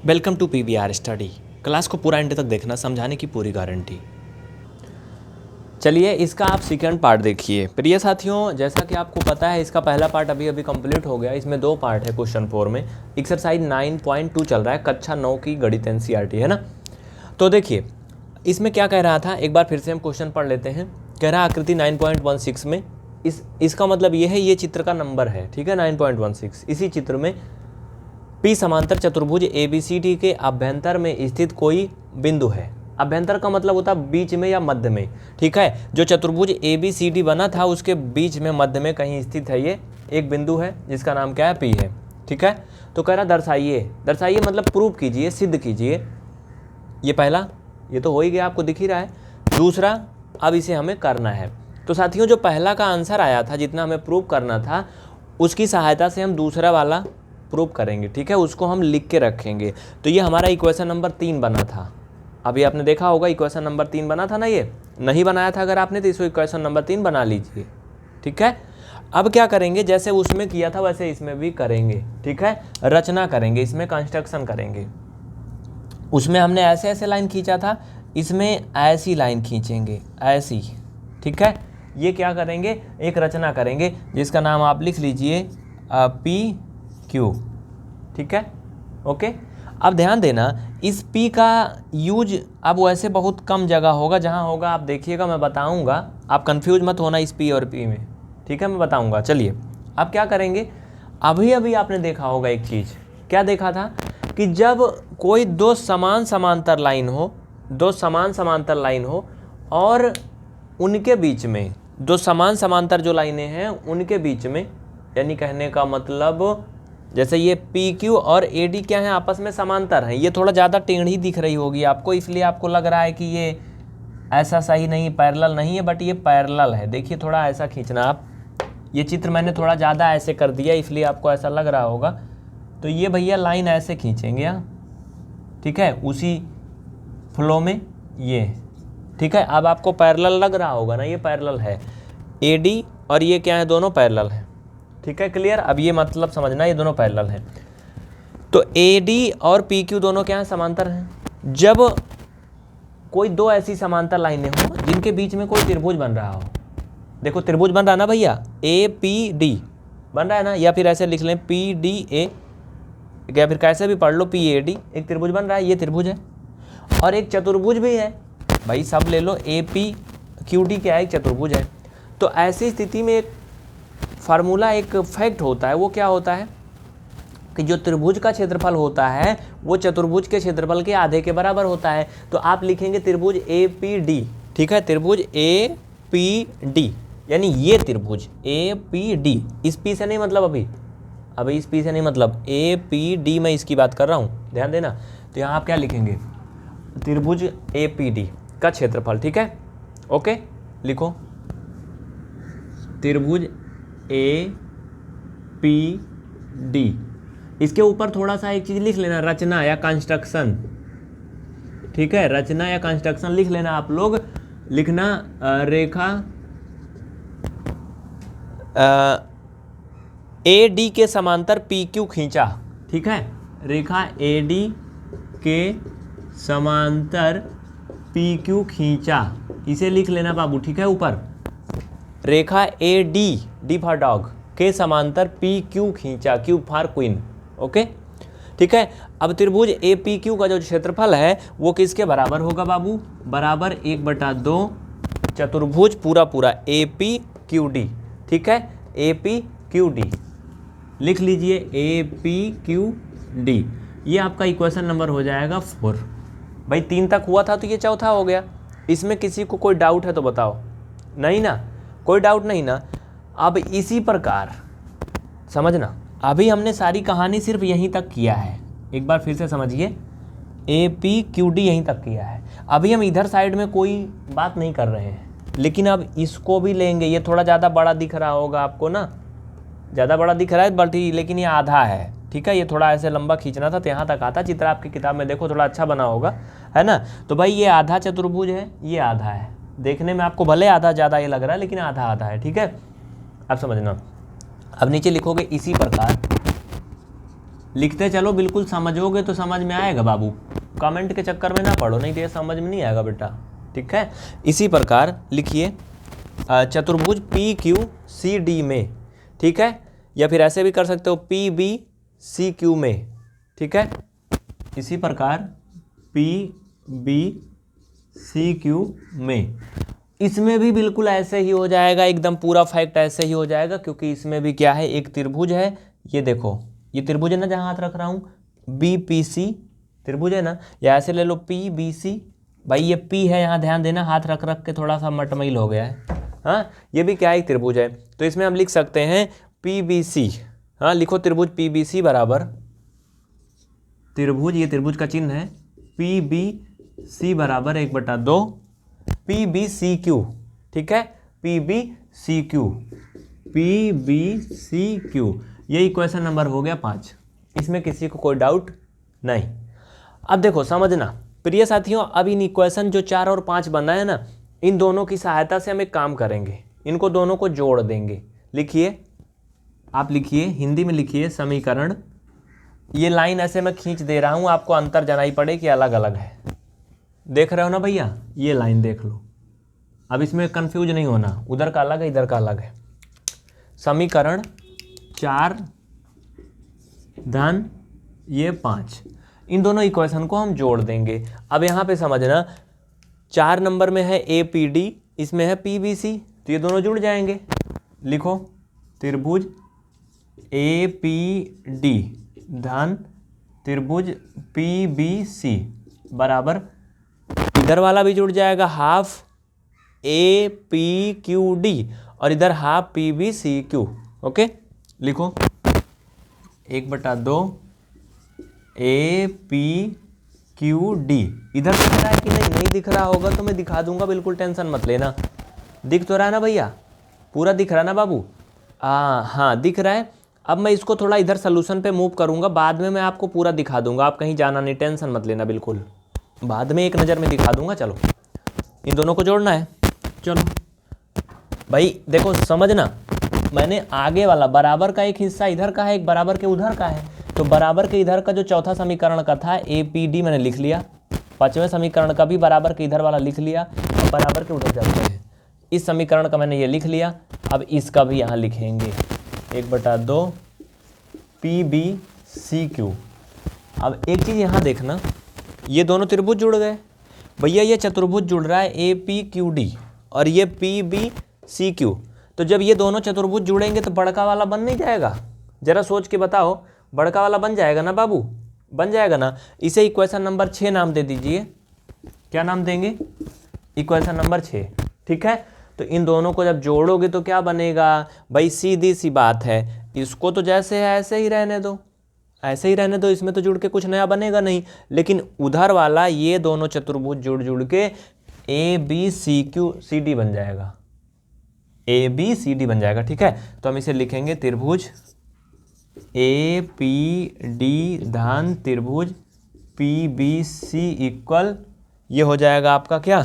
Welcome to PVR study. Class को पूरा and तक देखना, समझाने की पूरी गारंटी। चलिए इसका आप सेकंड पार्ट देखिए। प्रिय साथियों, जैसा कि आपको पता है इसका पहला पार्ट अभी अभी कंप्लीट हो गया। इसमें दो पार्ट है। क्वेश्चन 4 में एक्सरसाइज 9.2 चल रहा है, कक्षा 9 की गणित NCERT है ना। तो देखिए इसमें क्या कह रहा था, एक बार फिर से हम क्वेश्चन पढ़ लेते हैं। कह रहा आकृति 9.16 में इसका मतलब ये है, ये चित्र का नंबर है, ठीक है 9.16। इसी चित्र में P समांतर चतुर्भुज ABCD के अभ्यंतर में स्थित कोई बिंदु है। अभ्यंतर का मतलब होता है बीच में या मध्य में, ठीक है। जो चतुर्भुज ABCD बना था उसके बीच में मध्य में कहीं स्थित है ये एक बिंदु है, जिसका नाम क्या है, P है, ठीक है। तो कह रहा दर्शाइए। दर्शाइए मतलब प्रूफ कीजिए, सिद्ध कीजिए। ये पहला, ये तो हो ही गया, आपको दिख ही रहा है। दूसरा, अब इसे हमें करना है। तो साथियों जो पहला का आंसर आया था, जितना हमें प्रूफ करना था, उसकी सहायता से हम दूसरा वाला प्रूफ करेंगे, ठीक है। उसको हम लिख के रखेंगे। तो ये हमारा इक्वेशन नंबर 3 बना था। अभी आपने देखा होगा इक्वेशन नंबर 3 बना था ना। ये नहीं बनाया था अगर आपने, तो इसको इक्वेशन नंबर 3 बना लीजिए, ठीक है। अब क्या करेंगे, जैसे उसमें किया था वैसे इसमें भी करेंगे, ठीक है। रचना करेंगे, इसमें कंस्ट्रक्शन करेंगे। उसमें हमने ऐसे ऐसे लाइन खींचा था, इसमें ऐसी लाइन खींचेंगे, ऐसी, ठीक है। ये क्या करेंगे, एक रचना करेंगे जिसका नाम आप लिख लीजिए PQ, ठीक है, ओके। अब ध्यान देना, इस P का यूज अब वैसे बहुत कम जगह होगा। जहाँ होगा आप देखिएगा, मैं बताऊंगा, आप कंफ्यूज मत होना इस P और P में, ठीक है, मैं बताऊंगा। चलिए अब क्या करेंगे, अभी अभी आपने देखा होगा एक चीज़, क्या देखा था कि जब कोई दो समान समांतर लाइन हो, दो समान समांतर लाइन हो और उनके बीच में, दो समान समांतर जो लाइनें हैं उनके बीच में, यानी कहने का मतलब जैसे ये PQ और AD क्या है, आपस में समांतर हैं। ये थोड़ा ज़्यादा टेढ़ी दिख रही होगी आपको, इसलिए आपको लग रहा है कि ये ऐसा सही नहीं, पैरेलल नहीं है, बट ये पैरेलल है। देखिए थोड़ा ऐसा खींचना आप, ये चित्र मैंने थोड़ा ज़्यादा ऐसे कर दिया इसलिए आपको ऐसा लग रहा होगा। तो ये भैया लाइन ऐसे खींचेंगे यहाँ, ठीक है, उसी फ्लो में ये, ठीक है। अब आपको पैरेलल लग रहा होगा ना, ये पैरेलल है। AD और ये क्या है, दोनों पैरेलल है, ठीक है, क्लियर। अब ये मतलब समझना, ये दोनों पैरेलल हैं। तो AD और PQ दोनों क्या हैं, समांतर हैं। जब कोई दो ऐसी समांतर लाइनें हो जिनके बीच में कोई त्रिभुज बन रहा हो, देखो त्रिभुज बन रहा है ना भैया, APD बन रहा है ना, या फिर ऐसे लिख लें PDA, या फिर कैसे भी पढ़ लो PAD, एक त्रिभुज बन रहा है, ये त्रिभुज है। और एक चतुर्भुज भी है भाई, सब ले लो, APQD क्या है, एक चतुर्भुज है। तो ऐसी स्थिति में एक फार्मूला, एक फैक्ट होता है, वो क्या होता है कि जो त्रिभुज का क्षेत्रफल होता है वो चतुर्भुज के क्षेत्रफल के आधे के बराबर होता है। तो आप लिखेंगे त्रिभुज APD, ठीक है, त्रिभुज APD, यानी ये त्रिभुज APD, इस P से नहीं मतलब, अभी इस P से नहीं मतलब, APD मैं इसकी बात कर रहा हूँ, ध्यान देना। तो यहाँ आप क्या लिखेंगे, त्रिभुज APD का क्षेत्रफल, ठीक है, ओके। लिखो त्रिभुज APD। इसके ऊपर थोड़ा सा एक चीज़ लिख लेना, रचना या कंस्ट्रक्शन, ठीक है, रचना या कंस्ट्रक्शन लिख लेना आप लोग। लिखना रेखा AD के समांतर PQ खींचा, ठीक है, रेखा AD के समांतर PQ खींचा, इसे लिख लेना बाबू, ठीक है। ऊपर रेखा AD, D फॉर डॉग, के समांतर PQ खींचा, Q फॉर क्वीन, ओके, ठीक है। अब त्रिभुज APQ का जो क्षेत्रफल है वो किसके बराबर होगा बाबू, बराबर 1/2 चतुर्भुज पूरा पूरा APQD, ठीक है, APQD लिख लीजिए, APQD। ये आपका इक्वेशन नंबर हो जाएगा 4। भाई 3 तक हुआ था तो ये चौथा हो गया। इसमें किसी को कोई डाउट है तो बताओ, नहीं ना, कोई डाउट नहीं ना। अब इसी प्रकार समझना, अभी हमने सारी कहानी सिर्फ यहीं तक किया है, एक बार फिर से समझिए, APQD यहीं तक किया है। अभी हम इधर साइड में कोई बात नहीं कर रहे हैं, लेकिन अब इसको भी लेंगे। ये थोड़ा ज़्यादा बड़ा दिख रहा होगा आपको ना, ज़्यादा बड़ा दिख रहा है बट लेकिन ये आधा है, ठीक है। ये थोड़ा ऐसे लंबा खींचना था तो यहाँ तक आता। चित्र आपकी किताब में देखो थोड़ा अच्छा बना होगा, है ना। तो भाई ये आधा चतुर्भुज है, ये आधा है, देखने में आपको भले आधा ज़्यादा ये लग रहा है लेकिन आधा आधा है, ठीक है, आप समझना। अब नीचे लिखोगे इसी प्रकार लिखते चलो, बिल्कुल समझोगे तो समझ में आएगा बाबू, कमेंट के चक्कर में ना पढ़ो, नहीं तो ये समझ में नहीं आएगा बेटा, ठीक है। इसी प्रकार लिखिए चतुर्भुज पी क्यू सी डी में, ठीक है, या फिर ऐसे भी कर सकते हो पी बी सी क्यू में, ठीक है। इसी प्रकार पी बी सी क्यू में, इसमें भी बिल्कुल ऐसे ही हो जाएगा, एकदम पूरा फैक्ट ऐसे ही हो जाएगा, क्योंकि इसमें भी क्या है, एक त्रिभुज है, ये देखो ये त्रिभुज है ना जहाँ हाथ रख रहा हूँ, बी पी सी त्रिभुज है ना, या ऐसे ले लो पी बी सी, भाई ये पी है, यहाँ ध्यान देना, हाथ रख रख के थोड़ा सा मटमैल हो गया है, हाँ, ये भी क्या है, एक त्रिभुज है, तो इसमें हम लिख सकते हैं पी बी सी, हाँ लिखो त्रिभुज पी बी सी बराबर त्रिभुज, ये त्रिभुज का चिन्ह है, पी बी सी बराबर 1/2 पी बी सी क्यू, ठीक है, P B C Q, P B C Q, ये इक्वेशन नंबर हो गया 5, इसमें किसी को कोई डाउट नहीं। अब देखो समझना प्रिय साथियों, अब इन इक्वेशन जो 4 और 5 बना है ना, इन दोनों की सहायता से हम एक काम करेंगे, इनको दोनों को जोड़ देंगे। लिखिए, आप लिखिए, हिंदी में लिखिए समीकरण, ये लाइन ऐसे मैं खींच दे रहा हूँ, आपको अंतर जनाई पड़े कि अलग अलग है, देख रहे हो ना भैया, ये लाइन देख लो, अब इसमें कंफ्यूज नहीं होना, उधर का अलग है इधर का अलग है। समीकरण 4 धन ये 5, इन दोनों इक्वेशन को हम जोड़ देंगे। अब यहाँ पे समझना, 4 नंबर में है ए पी डी, इसमें है पी बी सी, तो ये दोनों जुड़ जाएंगे। लिखो त्रिभुज ए पी डी धन त्रिभुज पी बी सी बराबर, इधर वाला भी जुड़ जाएगा half A P Q D, और इधर half P B C Q, okay. लिखो 1/2 ए पी क्यू डी, इधर दिख रहा है कि नहीं, नहीं दिख रहा होगा तो मैं दिखा दूंगा, बिल्कुल टेंशन मत लेना। दिख तो रहा है ना भैया, पूरा दिख रहा है ना बाबू, हाँ दिख रहा है। अब मैं इसको थोड़ा इधर सोल्यूशन पे मूव करूंगा, बाद में मैं आपको पूरा दिखा दूंगा, आप कहीं जाना नहीं, टेंशन मत लेना, बिल्कुल बाद में एक नज़र में दिखा दूंगा। चलो इन दोनों को जोड़ना है, चलो भाई देखो समझना, मैंने आगे वाला बराबर का एक हिस्सा इधर का है, एक बराबर के उधर का है, तो बराबर के इधर का जो चौथा समीकरण का था ए पी डी मैंने लिख लिया, 5वें समीकरण का भी बराबर के इधर वाला लिख लिया, और बराबर के उधर जाते हैं, इस समीकरण का मैंने ये लिख लिया, अब इसका भी यहाँ लिखेंगे 1/2 पी बी सी क्यू। अब एक चीज़ यहाँ देखना, ये दोनों त्रिभुज जुड़ गए भैया, ये चतुर्भुज जुड़ रहा है ए पी क्यू डी और ये पी बी सी क्यू, तो जब ये दोनों चतुर्भुज जुड़ेंगे तो बड़का वाला बन नहीं जाएगा, जरा सोच के बताओ, बड़का वाला बन जाएगा ना बाबू, बन जाएगा ना। इसे इक्वेशन नंबर 6 नाम दे दीजिए, क्या नाम देंगे, इक्वेशन नंबर 6, ठीक है। तो इन दोनों को जब जोड़ोगे तो क्या बनेगा भाई, सीधी सी बात है, इसको तो जैसे है ऐसे ही रहने दो, ऐसे ही रहने दो, इसमें तो जुड़ के कुछ नया बनेगा नहीं, लेकिन उधर वाला ये दोनों चतुर्भुज जुड़ के A B C Q C D बन जाएगा, ए बी सी डी बन जाएगा, ठीक है। तो हम इसे लिखेंगे त्रिभुज ए पी डी धन त्रिभुज पी बी सी इक्वल, ये हो जाएगा आपका क्या,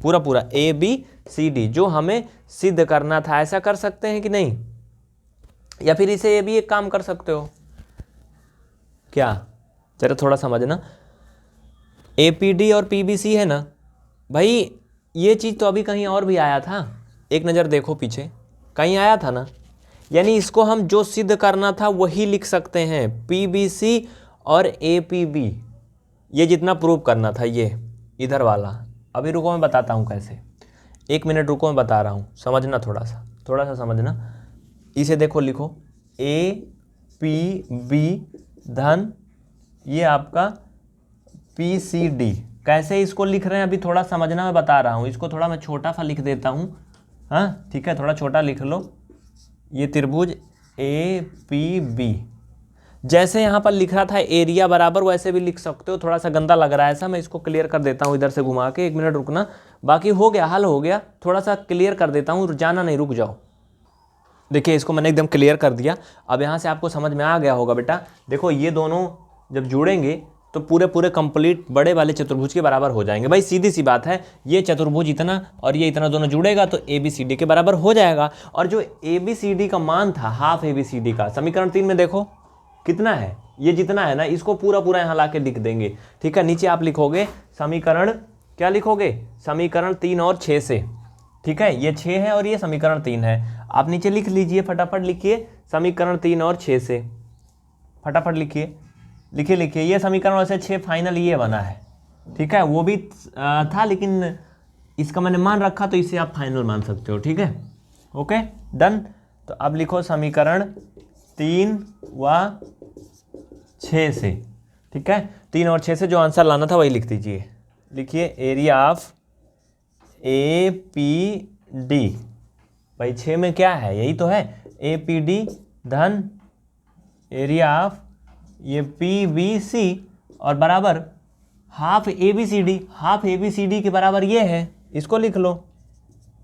पूरा पूरा ए बी सी डी, जो हमें सिद्ध करना था। ऐसा कर सकते हैं कि नहीं, या फिर इसे ये भी एक काम कर सकते हो क्या, जरा थोड़ा समझना, ए पी डी और पी बी सी है ना भाई, ये चीज़ तो अभी कहीं और भी आया था, एक नज़र देखो पीछे, कहीं आया था ना, यानी इसको हम जो सिद्ध करना था वही लिख सकते हैं, पी बी सी और ए पी बी, ये जितना प्रूव करना था ये इधर वाला। अभी रुको मैं बताता हूँ कैसे, 1 मिनट रुको मैं बता रहा हूँ, समझना थोड़ा सा समझना। इसे देखो, लिखो ए पी बी धन ये आपका पी सी डी, कैसे इसको लिख रहे हैं अभी थोड़ा समझना, मैं बता रहा हूँ। इसको थोड़ा मैं छोटा सा लिख देता हूँ, हाँ ठीक है, थोड़ा छोटा लिख लो, ये त्रिभुज ए पी बी, जैसे यहाँ पर लिख रहा था एरिया बराबर, वैसे भी लिख सकते हो, थोड़ा सा गंदा लग रहा है ऐसा, मैं इसको क्लियर कर देता हूँ इधर से घुमा के, 1 मिनट रुकना, बाकी हो गया, हल हो गया, थोड़ा सा क्लियर कर देता हूँ, जाना नहीं, रुक जाओ। देखिए इसको मैंने एकदम क्लियर कर दिया, अब यहाँ से आपको समझ में आ गया होगा बेटा। देखो ये दोनों जब जुड़ेंगे तो पूरे कंप्लीट बड़े वाले चतुर्भुज के बराबर हो जाएंगे भाई, सीधी सी बात है, ये चतुर्भुज इतना और ये इतना दोनों जुड़ेगा तो ए बी सी डी के बराबर हो जाएगा। और जो ए बी सी डी का मान था, half A B C D का, समीकरण 3 में देखो कितना है, ये जितना है ना इसको पूरा पूरा यहाँ ला के लिख देंगे। ठीक है, नीचे आप लिखोगे समीकरण, क्या लिखोगे, समीकरण 3 और 6 से। ठीक है, ये 6 है और ये समीकरण 3 है। आप नीचे लिख लीजिए, फटाफट लिखिए समीकरण 3 और 6 से, फटाफट लिखिए, लिखिए ये समीकरण वैसे 6 फाइनल ये बना है। ठीक है, वो भी था लेकिन इसका मैंने मान रखा तो इसे आप फाइनल मान सकते हो। ठीक है, ओके डन। तो अब लिखो समीकरण 3 व 6 से। ठीक है, 3 और 6 से जो आंसर लाना था वही लिख दीजिए। लिखिए एरिया ऑफ APD, भाई 6 में क्या है, यही तो है APD धन एरिया ऑफ ये PBC और बराबर हाफ ABCD, हाफ ABCD के बराबर ये है, इसको लिख लो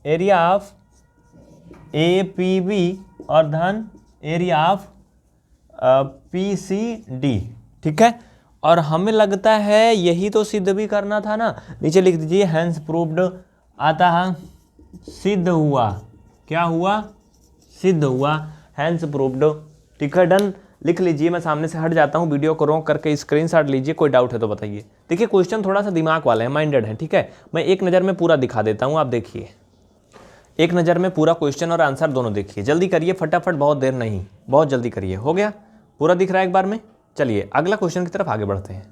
एरिया ऑफ APB और धन एरिया ऑफ PCD। ठीक है, और हमें लगता है यही तो सिद्ध भी करना था ना, नीचे लिख दीजिए हैंस प्रूव्ड आता है सिद्ध हुआ, क्या हुआ, सिद्ध हुआ, हैंस प्रूव्ड। ठीक है डन, लिख लीजिए। मैं सामने से हट जाता हूँ, वीडियो को रोक करके स्क्रीनशॉट लीजिए, कोई डाउट है तो बताइए। देखिए क्वेश्चन थोड़ा सा दिमाग वाला है, माइंडेड है। ठीक है, मैं एक नज़र में पूरा दिखा देता हूँ, आप देखिए एक नज़र में पूरा क्वेश्चन और आंसर दोनों देखिए। जल्दी करिए फटाफट, बहुत देर नहीं, बहुत जल्दी करिए। हो गया, पूरा दिख रहा है एक बार में। चलिए अगला क्वेश्चन की तरफ आगे बढ़ते हैं।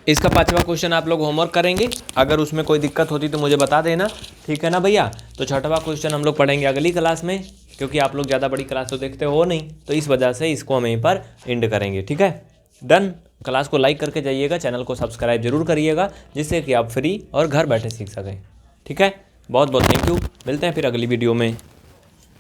इसका 5वां क्वेश्चन आप लोग होमवर्क करेंगे, अगर उसमें कोई दिक्कत होती तो मुझे बता देना। ठीक है ना भैया। तो 6वां क्वेश्चन हम लोग पढ़ेंगे अगली क्लास में, क्योंकि आप लोग ज़्यादा बड़ी क्लास तो देखते हो नहीं, तो इस वजह से इसको हम यहीं पर एंड करेंगे। ठीक है डन। क्लास को लाइक करके जाइएगा, चैनल को सब्सक्राइब जरूर करिएगा, जिससे कि आप फ्री और घर बैठे सीख सकें। ठीक है, बहुत बहुत थैंक यू, मिलते हैं फिर अगली वीडियो में।